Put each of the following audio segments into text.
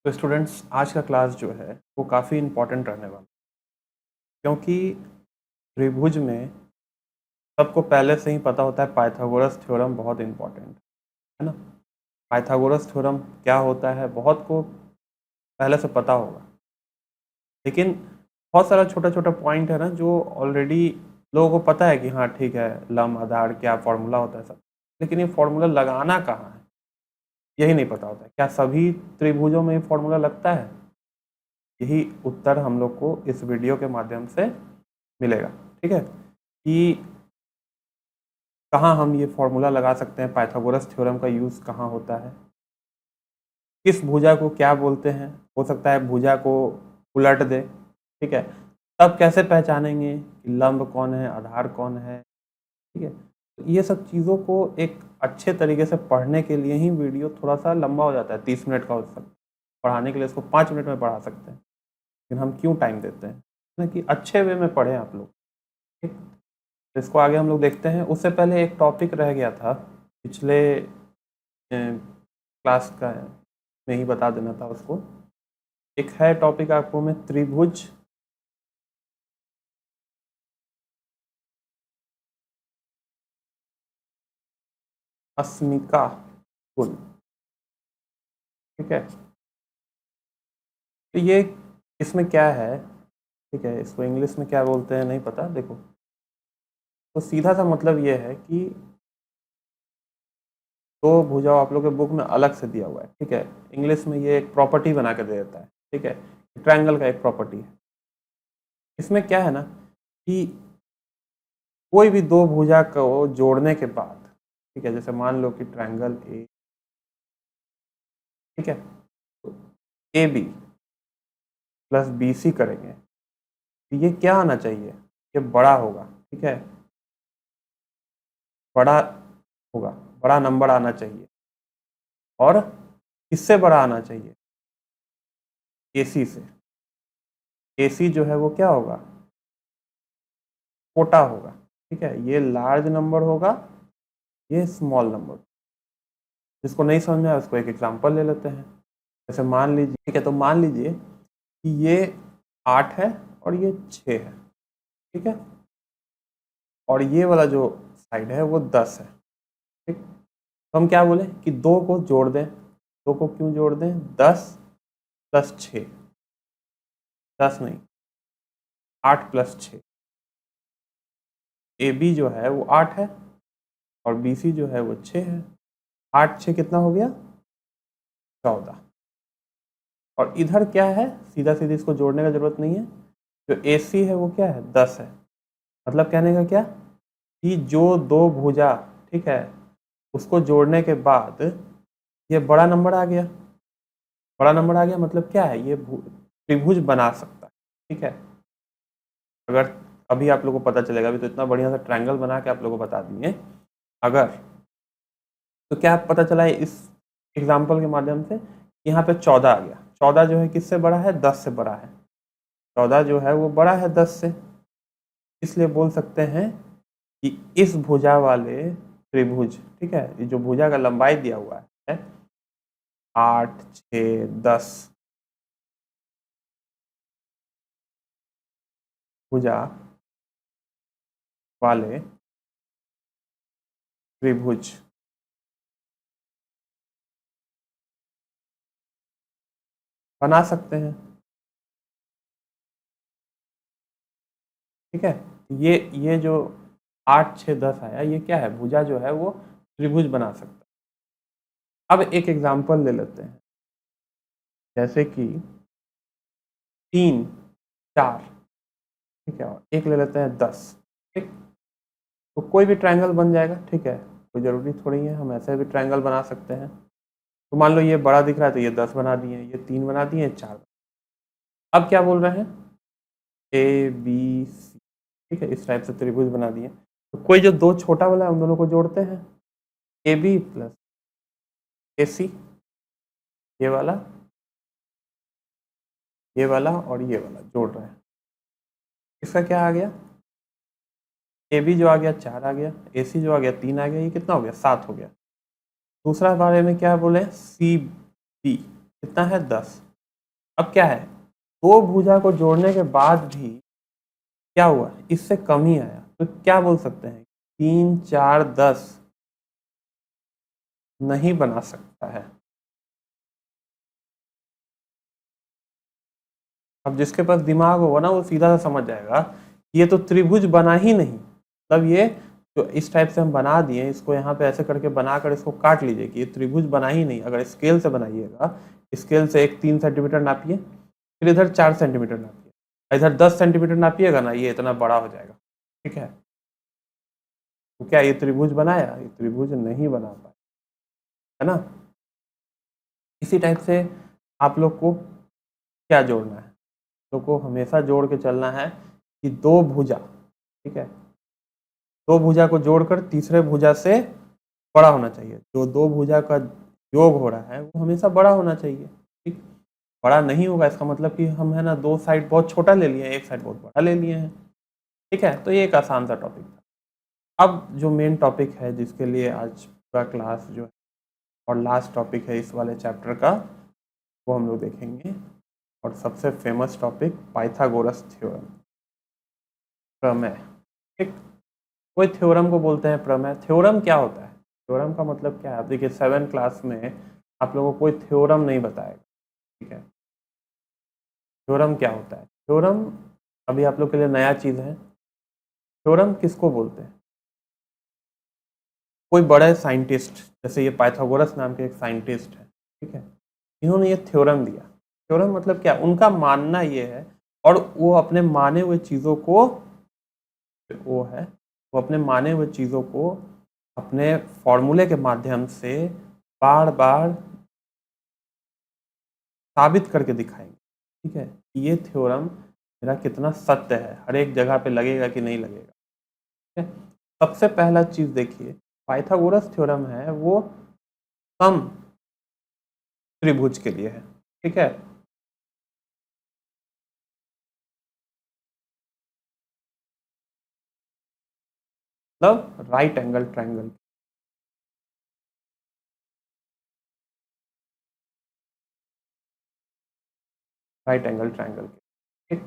तो स्टूडेंट्स आज का क्लास जो है वो काफ़ी इम्पोर्टेंट रहने वाला है, क्योंकि त्रिभुज में सबको पहले से ही पता होता है पाइथागोरस थ्योरम बहुत इम्पोर्टेंट है ना। पाइथागोरस थ्योरम क्या होता है बहुत को पहले से पता होगा, लेकिन बहुत सारा छोटा छोटा पॉइंट है ना जो ऑलरेडी लोगों को पता है कि हाँ ठीक है, लंब आधार क्या फॉर्मूला होता है सब, लेकिन ये फॉर्मूला लगाना कहाँ है यही नहीं पता होता है। क्या सभी त्रिभुजों में ये फॉर्मूला लगता है? यही उत्तर हम लोग को इस वीडियो के माध्यम से मिलेगा। ठीक है कि कहाँ हम ये फॉर्मूला लगा सकते हैं, पाइथागोरस थ्योरम का यूज़ कहाँ होता है, किस भुजा को क्या बोलते हैं, हो सकता है भुजा को उलट दे। ठीक है, तब कैसे पहचानेंगे कि लंब कौन है आधार कौन है। ठीक है, तो ये सब चीज़ों को एक अच्छे तरीके से पढ़ने के लिए ही वीडियो थोड़ा सा लंबा हो जाता है, 30 मिनट का हो सकता है। पढ़ाने के लिए इसको 5 मिनट में पढ़ा सकते हैं, लेकिन हम क्यों टाइम देते हैं ना कि अच्छे वे में पढ़ें आप लोग। ठीक, तो इसको आगे हम लोग देखते हैं। उससे पहले एक टॉपिक रह गया था पिछले क्लास का, में ही बता देना था उसको। एक है टॉपिक आपको में त्रिभुज अस्मिका गुण। ठीक है, तो ये इसमें क्या है, ठीक है, इसको इंग्लिश में क्या बोलते हैं नहीं पता। देखो, तो सीधा सा मतलब ये है कि दो भुजाओं आप लोग के बुक में अलग से दिया हुआ है। ठीक है, इंग्लिश में ये एक प्रॉपर्टी बना के दे देता है। ठीक है, ट्रायंगल का एक प्रॉपर्टी है। इसमें क्या है ना कि कोई भी दो भुजा को जोड़ने के बाद, ठीक है, जैसे मान लो कि ट्रायंगल ए, ठीक है, तो A B plus B C करेंगे तो ये क्या आना चाहिए, ये बड़ा होगा। ठीक है, बड़ा होगा, बड़ा नंबर आना चाहिए। और किससे बड़ा आना चाहिए? ए सी से। ए सी जो है वो क्या होगा, छोटा होगा। ठीक है, ये लार्ज नंबर होगा, ये स्मॉल नंबर। जिसको नहीं समझ में आया उसको एक एग्जांपल ले लेते हैं। जैसे मान लीजिए, ठीक है, तो मान लीजिए कि ये 8 है और ये 6 है। ठीक है, और ये वाला जो साइड है वो 10 है। ठीक, तो हम क्या बोले कि दो को जोड़ दें। दो को क्यों जोड़ दें? 10 प्लस 6, 10 नहीं, 8 प्लस 6। ए बी जो है वो 8 है और बी सी जो है वो 6 है। 8 6 कितना हो गया? 14। और इधर क्या है, सीधा सीधा इसको जोड़ने का जरूरत नहीं है। जो ए सी है वो क्या है? 10 है। मतलब कहने का क्या कि जो दो भुजा, ठीक है, उसको जोड़ने के बाद ये बड़ा नंबर आ गया। बड़ा नंबर आ गया मतलब क्या है, ये त्रिभुज बना सकता है। ठीक है, अगर अभी आप लोगों को पता चलेगा, अभी तो इतना बढ़िया सा ट्रायंगल बना के आप लोगों को बता दिए। अगर तो क्या पता चला है इस एग्जाम्पल के माध्यम से, यहाँ पे 14 आ गया। 14 जो है किससे बड़ा है? 10 से बड़ा है। 14 जो है वो बड़ा है 10 से, इसलिए बोल सकते हैं कि इस भुजा वाले त्रिभुज, ठीक है, ये जो भुजा का लंबाई दिया हुआ है 8 6 10, भुजा वाले त्रिभुज बना सकते हैं। ठीक है, ये जो 8 6 10 आया, ये क्या है? भुजा जो है वो त्रिभुज बना सकता है। अब एक एग्जांपल ले लेते हैं, जैसे कि 3 4, ठीक है, और एक ले लेते हैं 10। ठीक, तो कोई भी ट्रायंगल बन जाएगा। ठीक है, कोई ज़रूरी थोड़ी है, हम ऐसे भी ट्रायंगल बना सकते हैं। तो मान लो ये बड़ा दिख रहा है तो ये 10 बना दिए, ये 3 बना दिए, 4। अब क्या बोल रहे हैं? ए बी सी, ठीक है, इस टाइप से त्रिभुज बना दिए। तो कोई जो दो छोटा वाला है उन दोनों को जोड़ते हैं, ए बी प्लस ए सी, ये वाला और ये वाला जोड़ रहे हैं। इसका क्या आ गया? ए बी जो आ गया 4 आ गया, ए सी जो आ गया 3 आ गया, ये कितना हो गया? 7 हो गया। दूसरा बारे में क्या बोले? सी बी कितना है? 10। अब क्या है, दो भुजा को जोड़ने के बाद भी क्या हुआ, इससे कम ही आया, तो क्या बोल सकते हैं, 3 4 10 नहीं बना सकता है। अब जिसके पास दिमाग होगा ना वो सीधा सा समझ जाएगा ये तो त्रिभुज बना ही नहीं, मतलब ये जो इस टाइप से हम बना दिए, इसको यहाँ पे ऐसे करके बनाकर इसको काट लीजिए कि ये त्रिभुज बना ही नहीं। अगर स्केल से बनाइएगा, स्केल से एक 3 सेंटीमीटर नापिए, फिर इधर 4 सेंटीमीटर नापिए, इधर 10 सेंटीमीटर नापिएगा ना, ये इतना बड़ा हो जाएगा। ठीक है, तो क्या ये त्रिभुज बनाया, ये त्रिभुज नहीं बना पाया, है ना। इसी टाइप से आप लोग को क्या जोड़ना है, लोग को हमेशा जोड़ के चलना है कि दो भुजा, ठीक है, दो भुजा को जोड़कर तीसरे भुजा से बड़ा होना चाहिए। जो दो भुजा का योग हो रहा है वो हमेशा बड़ा होना चाहिए। ठीक, बड़ा नहीं होगा इसका मतलब कि हम है ना दो साइड बहुत छोटा ले लिए हैं, एक साइड बहुत बड़ा ले लिए हैं। ठीक है, तो ये एक आसान सा टॉपिक था। अब जो मेन टॉपिक है जिसके लिए आज पूरा क्लास जो है और लास्ट टॉपिक है इस वाले चैप्टर का, वो हम लोग देखेंगे। और सबसे फेमस टॉपिक पाइथागोरस थ्योरम, प्रमेय। ठीक, कोई थ्योरम को बोलते हैं प्रमेय। थ्योरम क्या होता है, थ्योरम का मतलब क्या है, आप देखिए 7 क्लास में आप लोगों को कोई थ्योरम नहीं बताएगा। ठीक है, थ्योरम क्या होता है, थ्योरम अभी आप लोग के लिए नया चीज़ है। थ्योरम किसको बोलते हैं, कोई बड़े साइंटिस्ट, जैसे ये पाइथागोरस नाम के एक साइंटिस्ट है, ठीक है, इन्होंने ये थ्योरम दिया। थ्योरम मतलब क्या, उनका मानना ये है, और वो अपने माने हुए चीज़ों को, वो है, वो अपने माने हुए चीज़ों को अपने फॉर्मूले के माध्यम से बार बार साबित करके दिखाएंगे। ठीक है, ये थ्योरम मेरा कितना सत्य है, हर एक जगह पे लगेगा कि नहीं लगेगा। ठीक है, सबसे पहला चीज़ देखिए, पाइथागोरस थ्योरम है वो सम त्रिभुज के लिए है। ठीक है, मतलब right angle triangle, right angle triangle के। ठीक,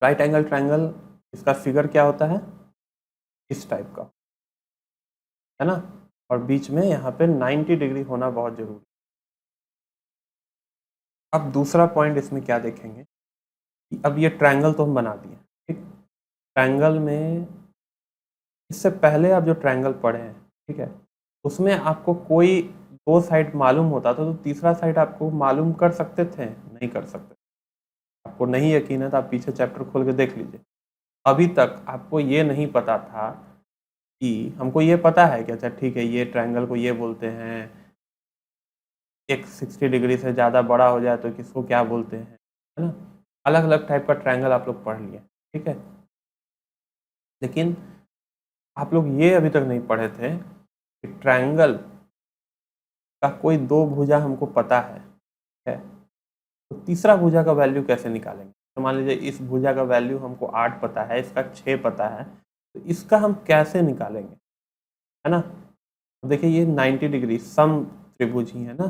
राइट एंगल ट्रायंगल, इसका फिगर क्या होता है, इस टाइप का, है ना, और बीच में यहाँ पे 90 डिग्री होना बहुत जरूरी है। अब दूसरा पॉइंट इसमें क्या देखेंगे कि अब ये ट्रायंगल तो हम बना दिए। ठीक, ट्रायंगल में इससे पहले आप जो ट्रायंगल पढ़े हैं, ठीक है, उसमें आपको कोई दो साइड मालूम होता था तो तीसरा साइड आपको मालूम कर सकते थे, नहीं कर सकते। आपको नहीं यकीन है तो आप पीछे चैप्टर खोल के देख लीजिए। अभी तक आपको ये नहीं पता था कि, हमको ये पता है कि अच्छा ठीक है ये ट्रायंगल को ये बोलते हैं, एक 60 डिग्री से ज़्यादा बड़ा हो जाए तो किसको क्या बोलते हैं, है ना, अलग अलग टाइप का ट्रायंगल आप लोग पढ़ लिए। ठीक है, लेकिन आप लोग ये अभी तक नहीं पढ़े थे कि ट्रायंगल का कोई दो भुजा हमको पता है, तो तीसरा भुजा का वैल्यू कैसे निकालेंगे। तो मान लीजिए इस भुजा का वैल्यू हमको 8 पता है, इसका 6 पता है, तो इसका हम कैसे निकालेंगे, है ना। तो देखिए ये 90 डिग्री सम त्रिभुज ही है ना,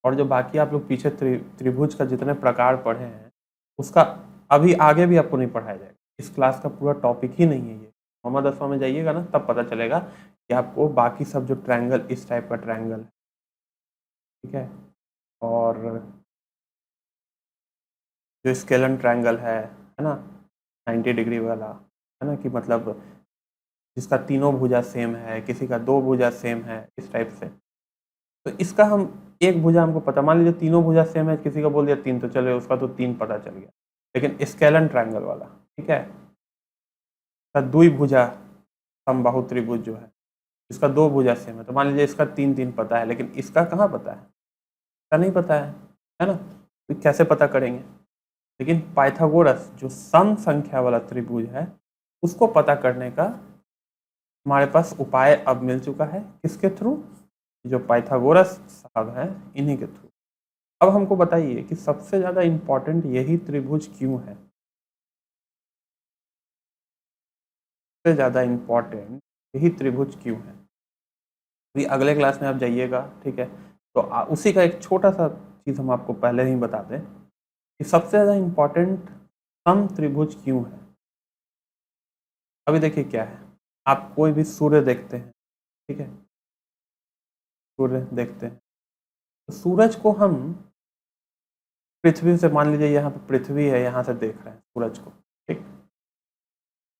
और जो बाकी आप लोग पीछे त्रिभुज का जितने प्रकार पढ़े हैं उसका अभी आगे भी आपको नहीं पढ़ाया जाएगा। इस क्लास का पूरा टॉपिक ही नहीं है ये। 9वां 10वां में जाइएगा ना तब पता चलेगा कि आपको बाकी सब जो ट्रायंगल, इस टाइप का ट्रायंगल है, ठीक है, और जो स्केलन ट्रायंगल है ना, 90 डिग्री वाला, है ना, कि मतलब जिसका तीनों भुजा सेम है, किसी का दो भुजा सेम है, इस टाइप से। तो इसका हम एक भुजा हमको पता, मान लीजिए तीनों भुजा सेम है, किसी का बोल दिया तीन, तो चले उसका तो तीन पता चल गया। लेकिन स्केलन ट्रायंगल वाला, ठीक है, द्विभुजा समबाहु त्रिभुज जो है, इसका दो भुजा सेम है, तो मान लीजिए इसका तीन तीन पता है, लेकिन इसका कहाँ पता है, इसका नहीं पता है ना, तो कैसे पता करेंगे। लेकिन पाइथागोरस जो सम संख्या वाला त्रिभुज है उसको पता करने का हमारे पास उपाय अब मिल चुका है, किसके थ्रू, जो पाइथागोरस साहब हैं इन्हीं के थ्रू। अब हमको बताइए कि सबसे ज़्यादा इम्पोर्टेंट यही त्रिभुज क्यों है, सबसे ज़्यादा इम्पोर्टेंट यही त्रिभुज क्यों है। अभी अगले क्लास में आप जाइएगा, ठीक है, तो उसी का एक छोटा सा चीज़ हम आपको पहले ही बता दें कि सबसे ज़्यादा इम्पोर्टेंट समत्रिभुज क्यों है। अभी देखिए क्या है, आप कोई भी सूर्य देखते हैं, ठीक है, सूर्य देखते हैं, तो सूरज को हम पृथ्वी से, मान लीजिए यहाँ पे पृथ्वी है, यहाँ से देख रहे हैं सूरज को, ठीक,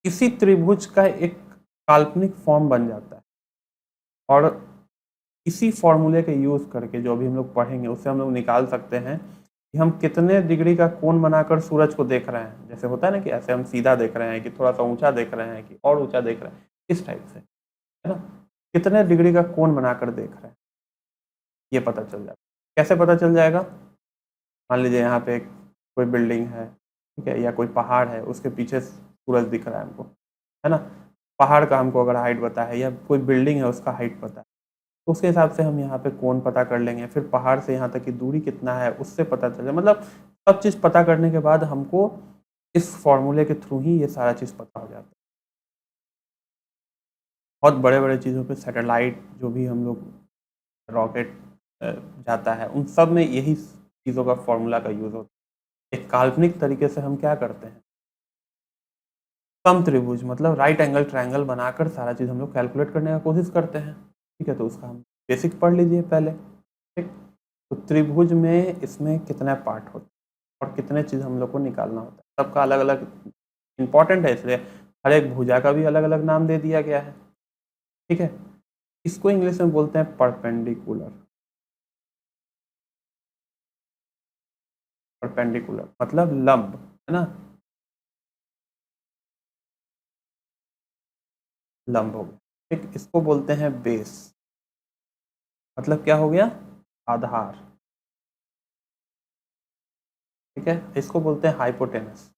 इसी त्रिभुज का एक काल्पनिक फॉर्म बन जाता है और इसी फॉर्मूले के यूज़ करके जो अभी हम लोग पढ़ेंगे उससे हम लोग निकाल सकते हैं कि हम कितने डिग्री का कोण बनाकर सूरज को देख रहे हैं। जैसे होता है ना कि ऐसे हम सीधा देख रहे हैं कि थोड़ा सा ऊंचा देख रहे हैं कि और ऊंचा देख रहे हैं, इस टाइप से, है ना, कितने डिग्री का कोण बनाकर देख रहे हैं ये पता चल जाएगा। कैसे पता चल जाएगा? मान लीजिए यहाँ पे कोई बिल्डिंग है, ठीक है, या कोई पहाड़ है, उसके पीछे सूरज दिख रहा है हमको, है ना, पहाड़ का हमको अगर हाइट पता है या कोई बिल्डिंग है उसका हाइट पता है, तो उसके हिसाब से हम यहाँ पे कोण पता कर लेंगे। फिर पहाड़ से यहाँ तक की दूरी कितना है उससे पता चले, मतलब सब चीज़ पता करने के बाद हमको इस फॉर्मूले के थ्रू ही ये सारा चीज़ पता हो जाता है। बहुत बड़े बड़े चीज़ों पे सैटेलाइट जो भी हम लोग रॉकेट जाता है, उन सब में यही चीज़ों का फॉर्मूला का यूज़ होता है। एक काल्पनिक तरीके से हम क्या करते हैं, समत्रिभुज मतलब राइट एंगल ट्रायंगल बनाकर सारा चीज़ हम लोग कैलकुलेट करने का कोशिश करते हैं। ठीक है, तो उसका हम बेसिक पढ़ लीजिए पहले। ठीक, तो त्रिभुज में इसमें कितने पार्ट होते हैं और कितने चीज़ हम लोग को निकालना होता है, सबका अलग अलग इम्पॉर्टेंट है, इसलिए हर एक भुजा का भी अलग अलग नाम दे दिया गया है। ठीक है, इसको इंग्लिश में बोलते हैं परपेंडिकुलर। परपेंडिकुलर मतलब लंब, है ना, लंब हो गया। ठीक, इसको बोलते हैं बेस, मतलब क्या हो गया, आधार। ठीक है, इसको बोलते हैं हाइपोटेनस।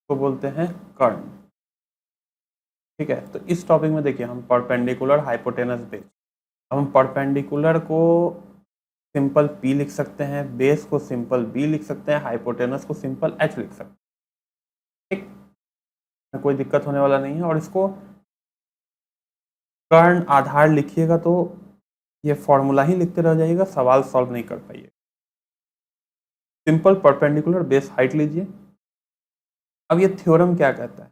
इसको बोलते हैं कर्ण। ठीक है, तो इस टॉपिक में देखिए हम परपेंडिकुलर, हाइपोटेनस, बेस। अब हम परपेंडिकुलर को सिंपल P लिख सकते हैं, बेस को सिंपल B लिख सकते हैं, हाइपोटेनस को सिंपल H लिख सकते हैं। ठीक, कोई दिक्कत होने वाला नहीं है। और इसको कर्ण आधार लिखिएगा तो ये फॉर्मूला ही लिखते रह जाइएगा, सवाल सॉल्व नहीं कर पाइए। सिंपल परपेंडिकुलर बेस हाइट लीजिए। अब ये थ्योरम क्या कहता है?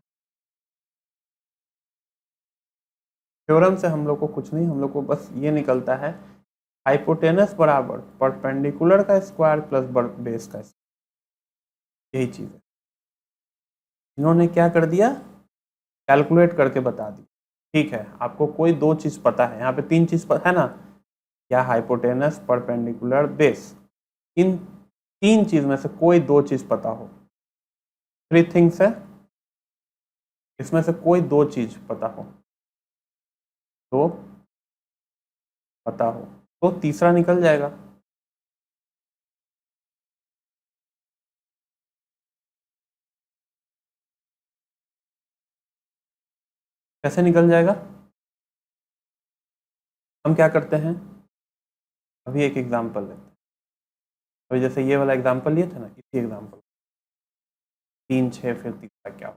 थ्योरम से हम लोग को कुछ नहीं, हम लोग को बस ये निकलता है, हाइपोटेनस बराबर परपेंडिकुलर का स्क्वायर प्लस बेस का स्क्वायर, यही चीज है। इन्होंने क्या कर दिया, कैलकुलेट करके बता दी। ठीक है, आपको कोई दो चीज पता है, यहाँ पे तीन चीज है ना, या हाइपोटेनस, परपेंडिकुलर, बेस, इन तीन चीज में से कोई दो चीज पता हो, थ्री थिंग्स है, इसमें से कोई दो चीज पता हो, तो पता हो तो तीसरा निकल जाएगा। कैसे निकल जाएगा? हम क्या करते हैं, अभी एक एग्जांपल लेते हैं। अभी जैसे ये वाला एग्जांपल लिए थे ना, इसी एग्जांपल, 3 6 फिर तीसरा क्या हो,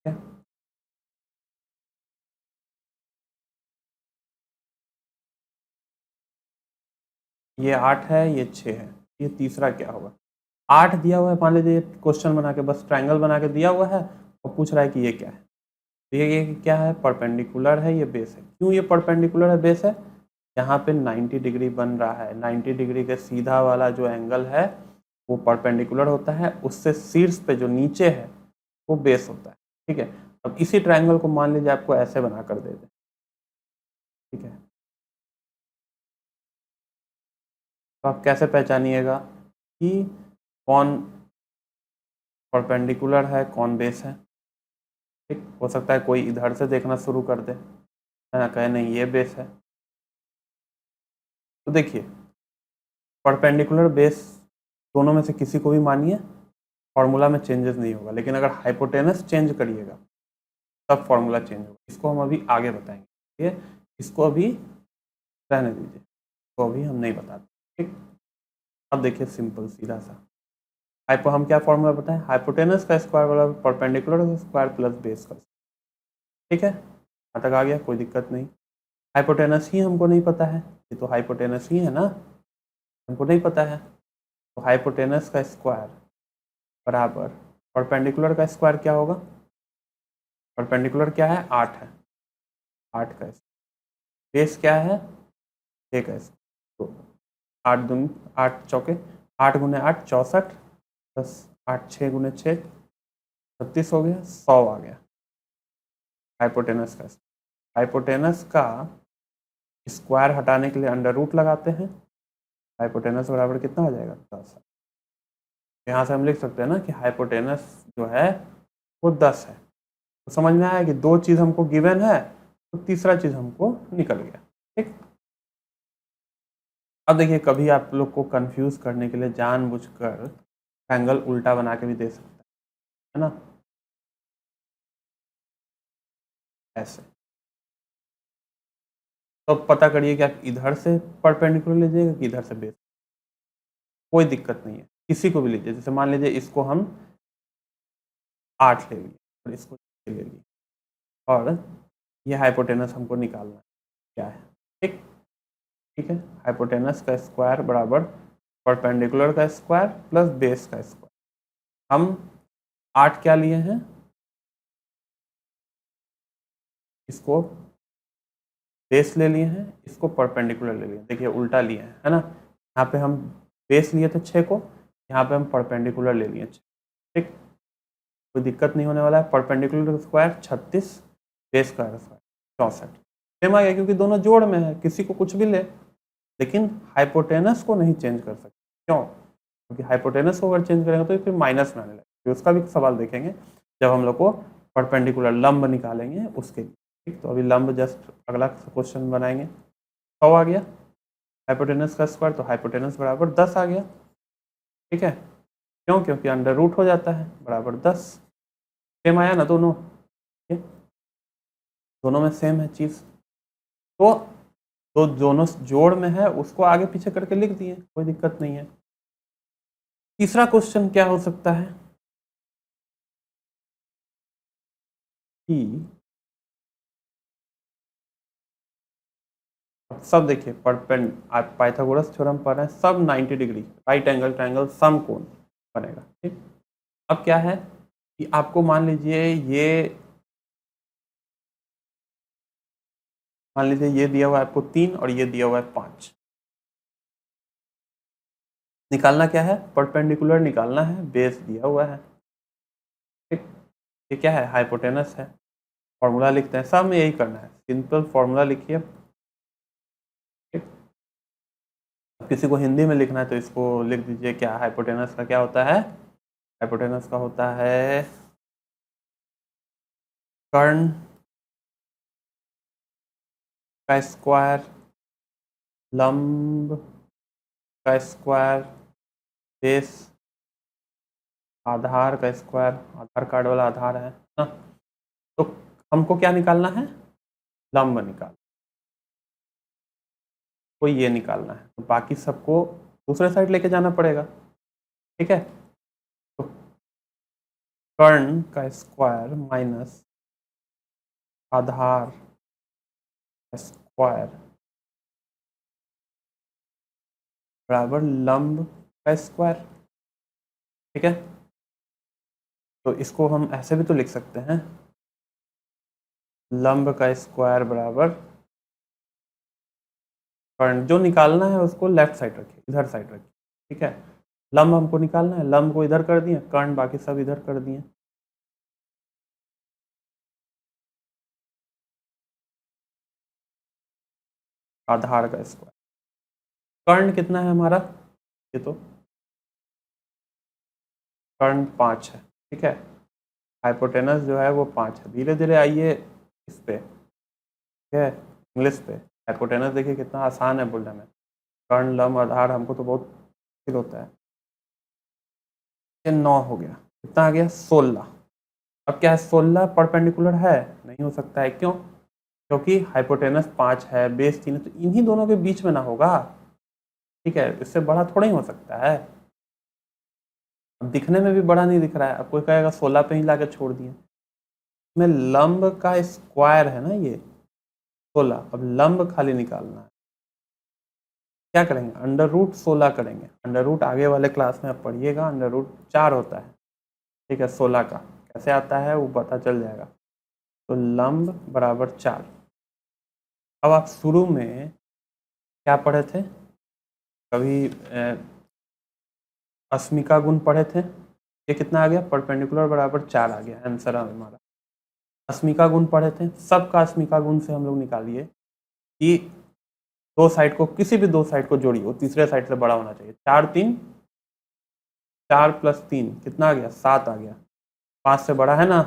ठीक है? ये 8 है, ये 6 है, ये तीसरा क्या होगा? 8 दिया हुआ है, मान लीजिए क्वेश्चन बना के बस ट्रायंगल बना के दिया हुआ है और पूछ रहा है कि ये क्या है। तो ये क्या है, परपेंडिकुलर है, ये बेस है। क्यों ये परपेंडिकुलर है, बेस है? यहाँ पे 90 डिग्री बन रहा है, 90 डिग्री के सीधा वाला जो एंगल है वो परपेंडिकुलर होता है, उससे शीर्ष पे जो नीचे है वो बेस होता है। ठीक है, अब इसी ट्रायंगल को मान लीजिए आपको ऐसे बना कर दे दे, ठीक है, तो आप कैसे पहचानिएगा कि कौन परपेंडिकुलर है कौन बेस है? ठीक, हो सकता है कोई इधर से देखना शुरू कर दे, है ना, कहे नहीं ये बेस है। तो देखिए, परपेंडिकुलर बेस दोनों में से किसी को भी मानिए, फॉर्मूला में चेंजेस नहीं होगा, लेकिन अगर हाइपोटेनस चेंज करिएगा तब फॉर्मूला चेंज होगा। इसको हम अभी आगे बताएंगे, ठीक है, इसको अभी रहने दीजिए, तो अभी हम नहीं बताते। ठीक, अब देखिए सिंपल सीधा सा, हाइपो हम क्या फॉर्मूला पता है, हाइपोटेनस का स्क्वायर बराबर परपेंडिकुलर का स्क्वायर प्लस बेस का। ठीक है, यहाँ तक आ गया, कोई दिक्कत नहीं। हाइपोटेनस ही हमको नहीं पता है, ये तो हाइपोटेनस ही है ना, हमको नहीं पता है। तो हाइपोटेनस का स्क्वायर बराबर परपेंडिकुलर का स्क्वायर क्या होगा, परपेंडिकुलर क्या है 8 है, 8 का बेस क्या है 1 है। तो 8 दूनी 8 चौके 8 गुने 8 64 प्लस 8 6 गुने 6 36 हो गया, 100 आ गया हाइपोटेनस का। हाइपोटेनस का स्क्वायर हटाने के लिए अंडर रूट लगाते हैं, हाइपोटेनस बराबर कितना हो जाएगा 10। यहाँ से हम लिख सकते हैं ना कि हाइपोटेनस जो है वो 10 है। तो समझ में आया कि दो चीज़ हमको गिवन है, तो तीसरा चीज़ हमको निकल गया। ठीक, अब देखिए कभी आप लोग को कंफ्यूज करने के लिए जानबूझकर एंगल उल्टा बना के भी दे सकता है ना, ऐसे। तो पता करिए कि आप इधर से परपेंडिकुलर लीजिएगा कि इधर से बेस, कोई दिक्कत नहीं है, किसी को भी लीजिए। जैसे मान लीजिए इसको हम 8 ले लिए और इसको 6 ले लिए, और ये हाइपोटेनस हमको निकालना है क्या है। ठीक, ठीक है, हाइपोटेनस का स्क्वायर बराबर परपेंडिकुलर का स्क्वायर प्लस बेस का स्क्वायर। हम 8 क्या लिए हैं, इसको बेस ले लिए हैं, इसको परपेंडिकुलर ले लिए, देखिए उल्टा लिए हैं, है ना। यहाँ पे हम बेस लिए थे 6 को, यहाँ पे हम परपेंडिकुलर ले लिए 6। ठीक, कोई दिक्कत नहीं होने वाला है। परपेंडिकुलर स्क्वायर 36, बेस का स्क्वायर 64, सेम आ गया क्योंकि दोनों जोड़ में है, किसी को कुछ भी ले, लेकिन हाइपोटेनस को नहीं चेंज कर सकते। क्यों? क्योंकि हाइपोटेनस को अगर चेंज करेंगे तो फिर माइनस में आने लगेगा। उसका भी सवाल देखेंगे जब हम लोग को परपेंडिकुलर लंब निकालेंगे उसके लिए। ठीक, तो अभी लंब जस्ट अगला क्वेश्चन बनाएंगे। 100 आ गया हाइपोटेनस का स्क्वायर, तो हाइपोटेनस बराबर 10 आ गया। ठीक है, क्यों? क्योंकि अंडर रूट हो जाता है बराबर 10। सेम आया ना दोनों, दोनों में सेम है चीज़। तो दोनों जोड़ में है उसको आगे पीछे करके लिख दिए, कोई दिक्कत नहीं है। तीसरा क्वेश्चन क्या हो सकता है कि सब देखिए परपेंड, आप पाइथागोरस थ्योरम पढ़ रहे हैं, सब 90 डिग्री राइट एंगल ट्रायंगल समकोण बनेगा। ठीक, अब क्या है कि आपको मान लीजिए ये दिया हुआ है आपको 3 और ये दिया हुआ है 5। निकालना क्या है, परपेंडिकुलर निकालना है, बेस दिया हुआ है। ठीक, ये क्या है हाइपोटेनस है। फॉर्मूला लिखते हैं, सब में यही करना है, सिंपल फॉर्मूला लिखिए। ठीक, किसी को हिंदी में लिखना है तो इसको लिख दीजिए, क्या हाइपोटेनस का क्या होता है, हाइपोटेनस का होता है कर्ण का स्क्वायर, लंब का स्क्वायर, बेस आधार का स्क्वायर, आधार कार्ड वाला आधार है ना। तो हमको क्या निकालना है, लंब निकाल, को ये निकालना है, तो बाकी सबको दूसरे साइड लेके जाना पड़ेगा। ठीक है, तो कर्ण का स्क्वायर माइनस आधार स्क्वायर बराबर लंब का स्क्वायर। ठीक है, तो इसको हम ऐसे भी तो लिख सकते हैं, लंब का स्क्वायर बराबर कर्ण, जो निकालना है उसको लेफ्ट साइड रखिए, इधर साइड रखिए। ठीक है, लंब हमको निकालना है, लंब को इधर कर दिए, कर्ण बाकी सब इधर कर दिए। आधार का स्क्वायर, कर्ण कितना है हमारा, ये तो कर्ण 5 है। ठीक है, हाइपोटेनस जो है वो 5 है। धीरे धीरे आइए इस पे, ठीक है, इंग्लिश पे। हाइपोटेनस देखिए कितना आसान है बोलने में, कर्ण लंब आधार हमको तो बहुत मुश्किल होता है। ये 9 हो गया, कितना आ गया 16। अब क्या है 16 परपेंडिकुलर है, नहीं हो सकता है, क्यों? क्योंकि हाइपोटेनस 5 है, बेस 3 है, तो इन्हीं दोनों के बीच में ना होगा। ठीक है, इससे बड़ा थोड़ा ही हो सकता है। अब दिखने में भी बड़ा नहीं दिख रहा है, अब कोई कहेगा 16 पे ही लाके छोड़ दिए। इसमें लंब का स्क्वायर है ना ये 16, अब लंब खाली निकालना है। क्या करेंगे, अंडर रूट 16 करेंगे। अंडर रूट आगे वाले क्लास में आप पढ़िएगा, अंडर रूट 4 होता है, ठीक है। 16 का कैसे आता है वो पता चल जाएगा। तो लंब बराबर 4। अब आप शुरू में क्या पढ़े थे, कभी अस्मिका गुण पढ़े थे। ये कितना आ गया, परपेंडिकुलर बराबर 4 आ गया, आंसर हमारा। अस्मिका गुण पढ़े थे, सबका अस्मिका गुण से हम लोग निकालिए कि दो साइड को, किसी भी दो साइड को जोड़िए, वो तीसरे साइड से बड़ा होना चाहिए। 4 प्लस 3 कितना आ गया, 7 आ गया। 5 से बड़ा है ना,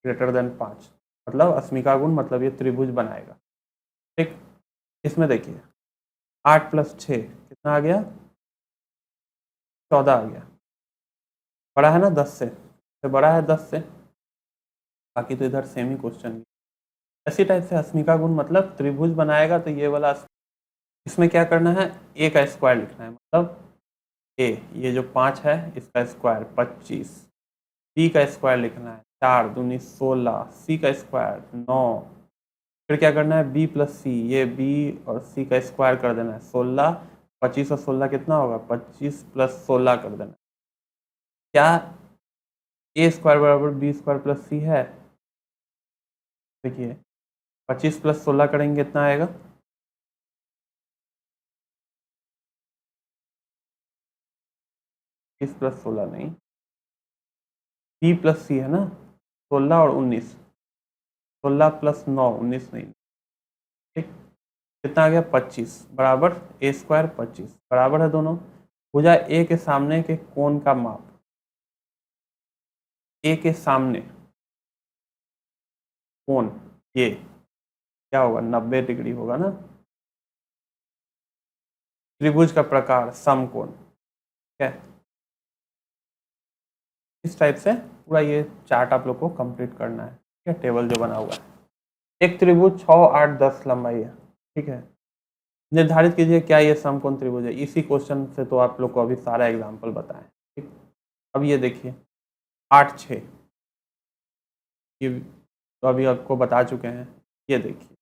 ग्रेटर देन 5, मतलब अस्मिका गुण, मतलब ये त्रिभुज बनाएगा, ठीक। इसमें देखिए 8 प्लस 6 कितना आ गया, 14 आ गया। बड़ा है ना 10 से बड़ा है 10 से। बाकी तो इधर सेम ही क्वेश्चन। इसी टाइप से अस्मिका गुण मतलब त्रिभुज बनाएगा, तो ये वाला इसमें क्या करना है, ए का स्क्वायर लिखना है, मतलब ए, ये जो 5 है इसका स्क्वायर 25, बी का स्क्वायर लिखना है 4 दूनी 16, सी का स्क्वायर 9, फिर क्या करना है बी प्लस सी, ये बी और सी का स्क्वायर कर देना है 16, 25 और 16 कितना होगा, 25 प्लस 16 कर देना। क्या ए स्क्वायर बराबर बी स्क्वायर प्लस सी है, देखिए 25 प्लस 16 करेंगे कितना आएगा, 20 प्लस 16 नहीं, बी प्लस सी है ना, 16 और 19, 16 प्लस 9 19 नहीं, ठीक। कितना आ गया 25 बराबर ए स्क्वायर 25 बराबर है दोनों। भुजा ए के सामने के कोण का माप, ए के सामने कोण ये क्या होगा, 90 डिग्री होगा ना। त्रिभुज का प्रकार समकोण, ठीक है। इस टाइप से पूरा ये चार्ट आप लोग को कंप्लीट करना है, ठीक है, टेबल जो बना हुआ है। एक त्रिभुज 6 8 10 लंबाई है, ठीक है। निर्धारित कीजिए क्या ये समकोण त्रिभुज है। इसी क्वेश्चन से तो आप लोग को अभी सारा एग्जाम्पल बताएं, ठीक। अब ये देखिए 8 6, ये तो अभी आपको बता चुके हैं। ये देखिए,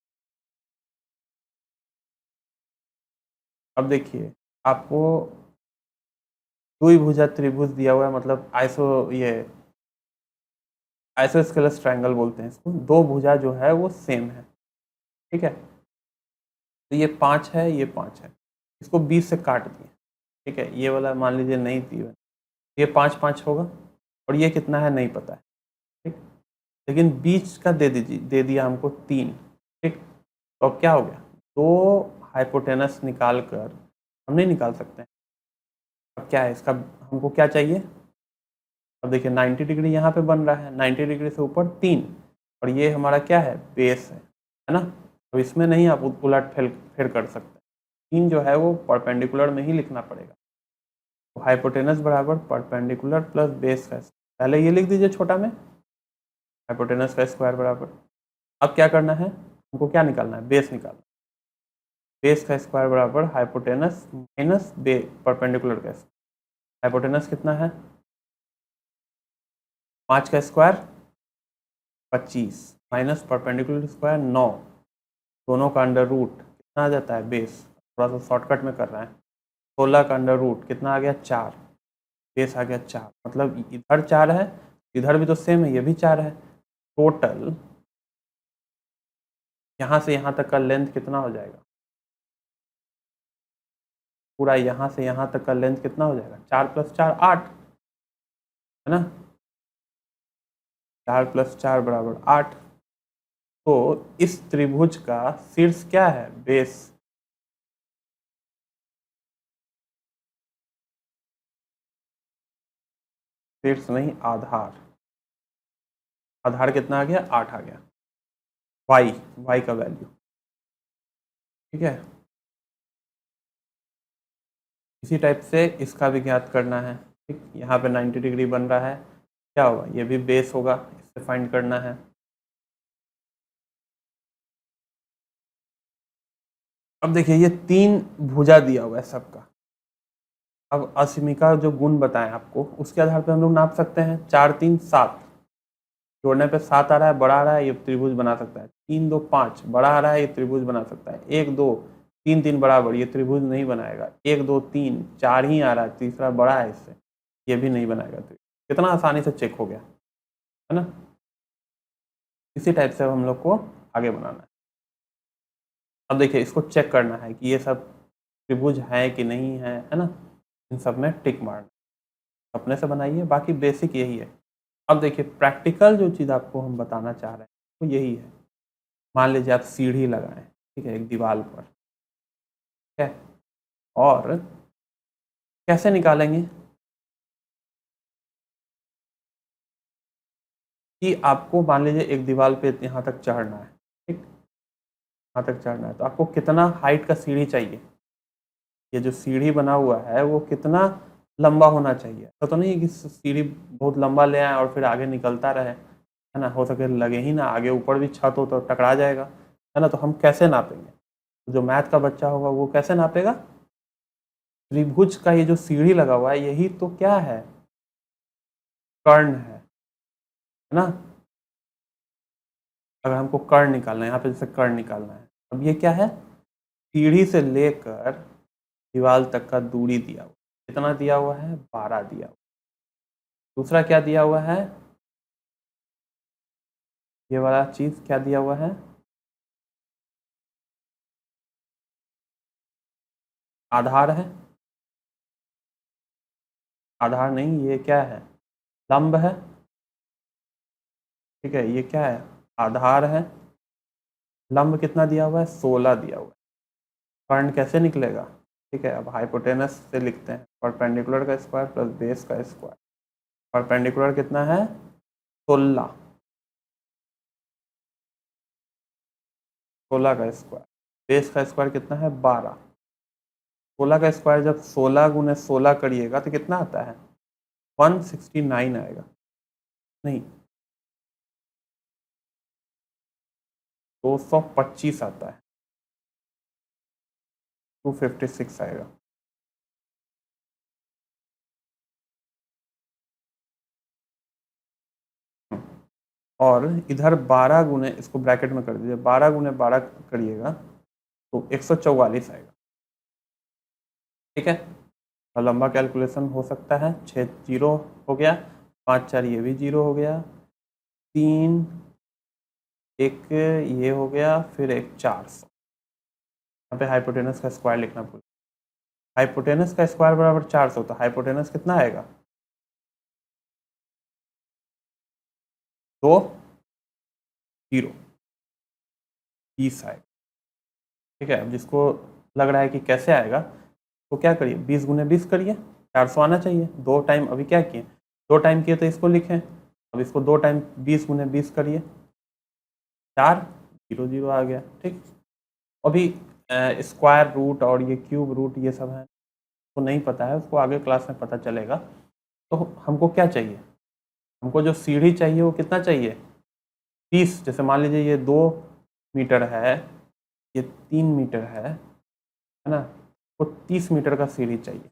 अब देखिए आपको द्विभुजा त्रिभुज दिया हुआ है, मतलब ये आइसोस्केलस ट्रायंगल बोलते हैं इसको। दो भुजा जो है वो सेम है, ठीक है। तो ये 5 है, ये 5 है, इसको 20 से काट दिए, ठीक है। ये वाला मान लीजिए नहीं थी, ये 5 5 होगा, और ये कितना है नहीं पता है, ठीक। लेकिन बीच का दे दीजिए, दे दिया हमको 3, ठीक। तो अब क्या हो गया, दो हाइपोटेनस निकाल कर हम नहीं निकाल सकते हैं। अब क्या है इसका, हमको क्या चाहिए। अब देखिए 90 डिग्री यहाँ पे बन रहा है, 90 डिग्री से ऊपर 3, और ये हमारा क्या है, बेस है ना। अब इसमें नहीं आप उलट फेर कर सकते, 3 जो है वो परपेंडिकुलर में ही लिखना पड़ेगा। तो हाइपोटेनस बराबर परपेंडिकुलर प्लस बेस का, पहले ये लिख दीजिए छोटा में, हाइपोटेनस का स्क्वायर बराबर। अब क्या करना है, हमको क्या निकालना है, बेस निकालना। बेस का स्क्वायर बराबर हाइपोटेनस माइनस बे परपेंडिकुलर का स्क्वायर। हाइपोटेनस कितना है, 5 का स्क्वायर 25 माइनस परपेंडिकुलर स्क्वायर 9, दोनों का अंडर रूट कितना आ जाता है, बेस। थोड़ा सा शॉर्टकट में कर रहे हैं। 16 का अंडर रूट कितना आ गया, 4, बेस आ गया 4, मतलब इधर 4 है, इधर भी तो सेम है, ये भी 4 है। टोटल यहाँ से यहाँ तक का लेंथ कितना हो जाएगा, पूरा यहाँ से यहाँ तक का लेंथ कितना हो जाएगा, 4 प्लस 4 8, है ना। 4 प्लस 4 बराबर 8। तो इस त्रिभुज का शीर्ष क्या है, बेस। शीर्ष नहीं, आधार। आधार कितना आ गया, 8 आ गया। वाई का वैल्यू, ठीक है। इसी टाइप से इसका भी ज्ञात करना है, ठीक। यहाँ पे 90 डिग्री बन रहा है, क्या होगा, ये भी बेस होगा, इससे फाइंड करना है। अब देखिए ये 3 भुजा दिया हुआ है सबका, अब असीमिका जो गुण बताएं आपको, उसके आधार पर हम लोग नाप सकते हैं। 4 3 7, जोड़ने पे 7 आ रहा है, बड़ा आ रहा है, ये त्रिभुज बना सकता है। 3 2 5, बड़ा आ रहा है, ये त्रिभुज बना सकता है। 1 2 3 3 बराबर, ये त्रिभुज नहीं बनाएगा। 1 2 3 4 ही आ रहा है, तीसरा बड़ा है इससे, ये भी नहीं बनाएगा। तो कितना आसानी से चेक हो गया, है ना। इसी टाइप से हम लोग को आगे बनाना है। अब देखिए, इसको चेक करना है कि ये सब त्रिभुज है कि नहीं है ना। इन सब में टिक मारना, अपने से बनाइए, बाकी बेसिक यही है। अब देखिए, प्रैक्टिकल जो चीज़ आपको हम बताना चाह रहे हैं वो यही है। मान लीजिए आप सीढ़ी लगाएं, ठीक है, एक दीवार पर, ठीक है, और कैसे निकालेंगे कि आपको मान लीजिए एक दीवार पे यहाँ तक चढ़ना है, ठीक, यहाँ तक चढ़ना है, तो आपको कितना हाइट का सीढ़ी चाहिए। ये जो सीढ़ी बना हुआ है वो कितना लंबा होना चाहिए। तो नहीं है कि सीढ़ी बहुत लंबा ले आए और फिर आगे निकलता रहे, है ना, हो सके लगे ही ना, आगे ऊपर भी छत हो तो टकरा जाएगा, है ना। तो हम कैसे नापेंगे? जो मैथ का बच्चा होगा वो कैसे नापेगा? त्रिभुज का ये जो सीढ़ी लगा हुआ है, यही तो क्या है, कर्ण है ना। अगर हमको कर्ण निकालना है, यहाँ पे जैसे कर्ण निकालना है, अब ये क्या है, सीढ़ी से लेकर दीवार तक का दूरी दिया हुआ, कितना दिया हुआ है, 12 दिया हुआ। दूसरा क्या दिया हुआ है, ये वाला चीज क्या दिया हुआ है, आधार है, आधार नहीं, ये क्या है, लंब है, ठीक है, ये क्या है, आधार है। लंब कितना दिया हुआ है, 16 दिया हुआ है। कर्ण कैसे निकलेगा, ठीक है, अब हाइपोटेनस से लिखते हैं, परपेंडिकुलर का स्क्वायर प्लस बेस का स्क्वायर। परपेंडिकुलर कितना है, 16, 16 का स्क्वायर, बेस का स्क्वायर कितना है, 12। 16 का स्क्वायर जब 16 गुने 16 करिएगा तो कितना आता है, 169 आएगा, नहीं 225 आता है, 256 आएगा। और इधर 12 गुने, इसको ब्रैकेट में कर दीजिए, 12 गुने 12 करिएगा तो 144 आएगा, ठीक है। और लंबा कैलकुलेशन हो सकता है, 6 जीरो हो गया, 5 4 ये भी जीरो हो गया, 3 एक ये हो गया, फिर एक 400। यहाँ पे हाइपोटेनस का स्क्वायर लिखना भूल, हाइपोटेनस का स्क्वायर बराबर 400, तो हाइपोटेनस कितना आएगा, 2 0 20 आएगा, ठीक है। अब जिसको लग रहा है कि कैसे आएगा, तो क्या करिए, 20 गुने 20 करिए, 400 आना चाहिए। 2 टाइम अभी क्या किए, 2 टाइम किए तो इसको लिखें, अब इसको 2 टाइम 20 गुने 20 करिए, 4 0 0 आ गया, ठीक। अभी स्क्वायर रूट और ये क्यूब रूट ये सब है तो नहीं पता है, उसको आगे क्लास में पता चलेगा। तो हमको क्या चाहिए, हमको जो सीढ़ी चाहिए वो कितना चाहिए, 30। जैसे मान लीजिए ये 2 मीटर है, ये 3 मीटर है ना, तो 30 मीटर का सीढ़ी चाहिए,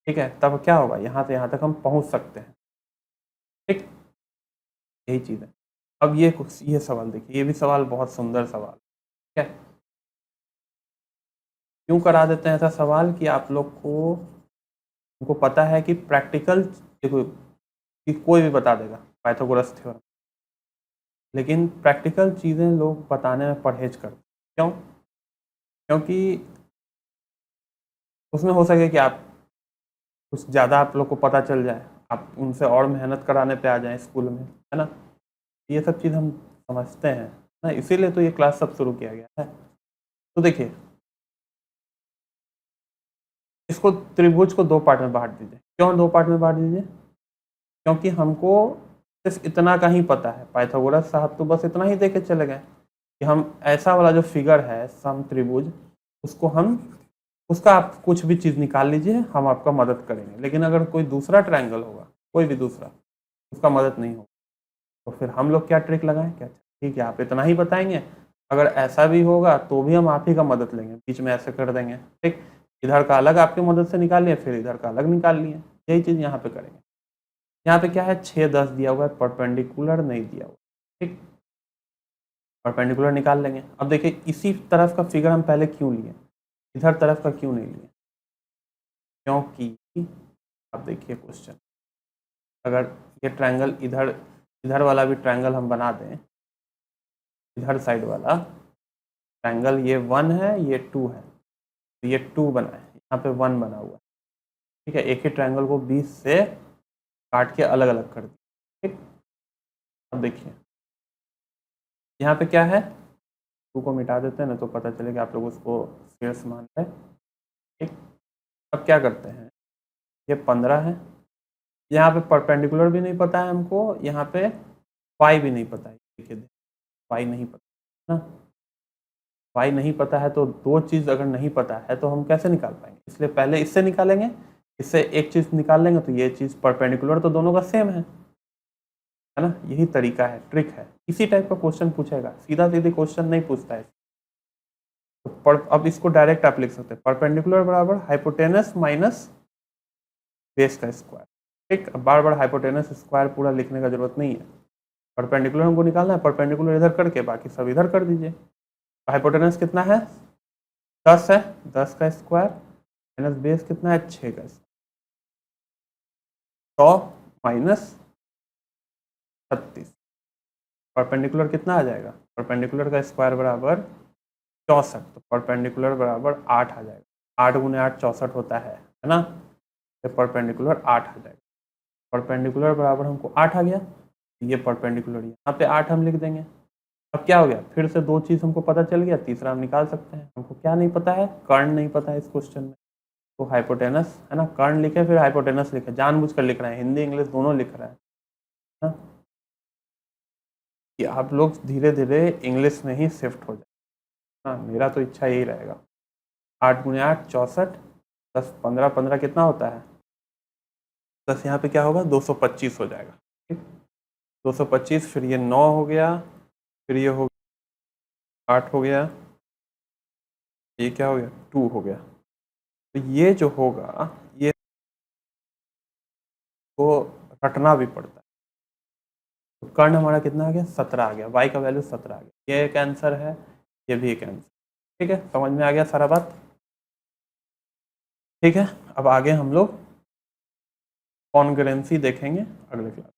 ठीक है। तब क्या होगा, यहाँ से यहाँ तक हम पहुँच सकते हैं, ठीक, यही चीज़ है। अब ये सवाल देखिए, ये भी सवाल बहुत सुंदर सवाल, ठीक है। क्यों करा देते हैं ऐसा सवाल, कि आप लोग को उनको पता है कि प्रैक्टिकल, देखो कि कोई भी बता देगा पाइथागोरस थ्योरम, लेकिन प्रैक्टिकल चीज़ें लोग बताने में परहेज करते हैं। क्यों? क्योंकि उसमें हो सके कि आप कुछ ज़्यादा आप लोग को पता चल जाए, आप उनसे और मेहनत कराने पे आ जाएं स्कूल में, है ना। ये सब चीज़ हम समझते हैं ना, इसीलिए तो ये क्लास सब शुरू किया गया है। तो देखिए, इसको त्रिभुज को 2 पार्ट में बांट दीजिए। क्यों 2 पार्ट में बांट दीजिए? क्योंकि हमको सिर्फ इतना का ही पता है, पाइथागोरस साहब तो बस इतना ही दे के चले गए कि हम ऐसा वाला जो फिगर है सम त्रिभुज, उसको हम, उसका आप कुछ भी चीज़ निकाल लीजिए, हम आपका मदद करेंगे। लेकिन अगर कोई दूसरा ट्रायंगल होगा, कोई भी दूसरा, उसका मदद नहीं होगा, तो फिर हम लोग क्या ट्रिक लगाएं, क्या, ठीक है आप इतना ही बताएंगे, अगर ऐसा भी होगा तो भी हम आप ही का मदद लेंगे, बीच में ऐसे कर देंगे, ठीक। इधर का अलग आपकी मदद से निकाल लिए, फिर इधर का अलग निकाल लिए। यही चीज़ यहाँ पे करेंगे। यहाँ पे क्या है, 6 10 दिया हुआ है, परपेंडिकुलर नहीं दिया हुआ। ठीक, परपेंडिकुलर निकाल लेंगे। अब देखिए इसी तरफ का फिगर हम पहले क्यों लिए, इधर तरफ का क्यों नहीं लिए, क्योंकि अब देखिए क्वेश्चन, अगर ये ट्रायंगल इधर, इधर वाला भी ट्रायंगल हम बना दें, इधर साइड वाला ट्रायंगल, ये 1 है ये 2 है, तो ये 2 बना है, यहाँ पे 1 बना हुआ है। ठीक है, एक ही ट्रायंगल को 20 से काट के अलग अलग कर दिया। ठीक, अब देखिए यहाँ पे क्या है, 2 को मिटा देते हैं ना, तो पता चलेगा आप लोग उसको शेष मान है। ठीक, अब क्या करते हैं, ये 15 है, यहाँ पे परपेंडिकुलर भी नहीं पता है हमको, यहाँ पे पाई भी नहीं पता है। देखिए पाई नहीं पता ना, पाई नहीं पता है, तो दो चीज़ अगर नहीं पता है तो हम कैसे निकाल पाएंगे, इसलिए पहले इससे निकालेंगे, इससे एक चीज़ निकाल लेंगे, तो ये चीज़ परपेंडिकुलर तो दोनों का सेम है ना। यही तरीका है, ट्रिक है। इसी टाइप का क्वेश्चन पूछेगा, सीधा सीधे क्वेश्चन नहीं पूछता है। तो अब इसको डायरेक्ट आप लिख सकते हैं, परपेंडिकुलर बराबर हाइपोटेनस माइनस बेस का स्क्वायर। ठीक, अब बार बार हाइपोटेनस स्क्वायर पूरा लिखने का जरूरत नहीं है, परपेंडिकुलर हमको निकालना है, परपेंडिकुलर इधर करके बाकी सब इधर कर दीजिए। हाइपोटेनस कितना है, 10 है, 10 का स्क्वायर माइनस बेस कितना है, 6 का स्क्वायर, 100 माइनस 36, परपेंडिकुलर कितना आ जाएगा, परपेंडिकुलर का स्क्वायर बराबर 64, तो परपेंडिकुलर बराबर 8 आ जाएगा। 8 गुने 8 64 होता है ना, तो परपेंडिकुलर 8 आ जाएगा। परपेंडिकुलर बराबर हमको 8 आ गया, ये परपेंडिकुलर यहाँ पे 8 हम लिख देंगे। अब क्या हो गया, फिर से दो चीज़ हमको पता चल गया, तीसरा हम निकाल सकते हैं। हमको क्या नहीं पता है, कर्ण नहीं पता है इस क्वेश्चन में, तो हाइपोटेनस है ना, कर्ण लिखे फिर हाइपोटेनस लिखे, जानबूझकर लिख रहे हैं, हिंदी इंग्लिश दोनों लिख रहे हैं ना, कि आप लोग धीरे धीरे इंग्लिश में ही शिफ्ट हो जाए। हाँ, मेरा तो इच्छा यही रहेगा। 8 गुने 8 64, 10 15 15 कितना होता है 10, यहाँ पे क्या होगा 225 हो जाएगा। ठीक, 225, फिर ये 9 हो गया, फिर ये हो 8 हो गया, ये क्या हो गया 2 हो गया। तो ये जो होगा, ये को रटना भी पड़ता है। तो कर्ण हमारा कितना आ गया 17 आ गया, y का वैल्यू 17 आ गया, ये एक आंसर है, ये भी एक आंसर। ठीक है, समझ में आ गया सारा बात। ठीक है, अब आगे हम लोग कॉन्ग्रुएंसी देखेंगे अगले क्लास।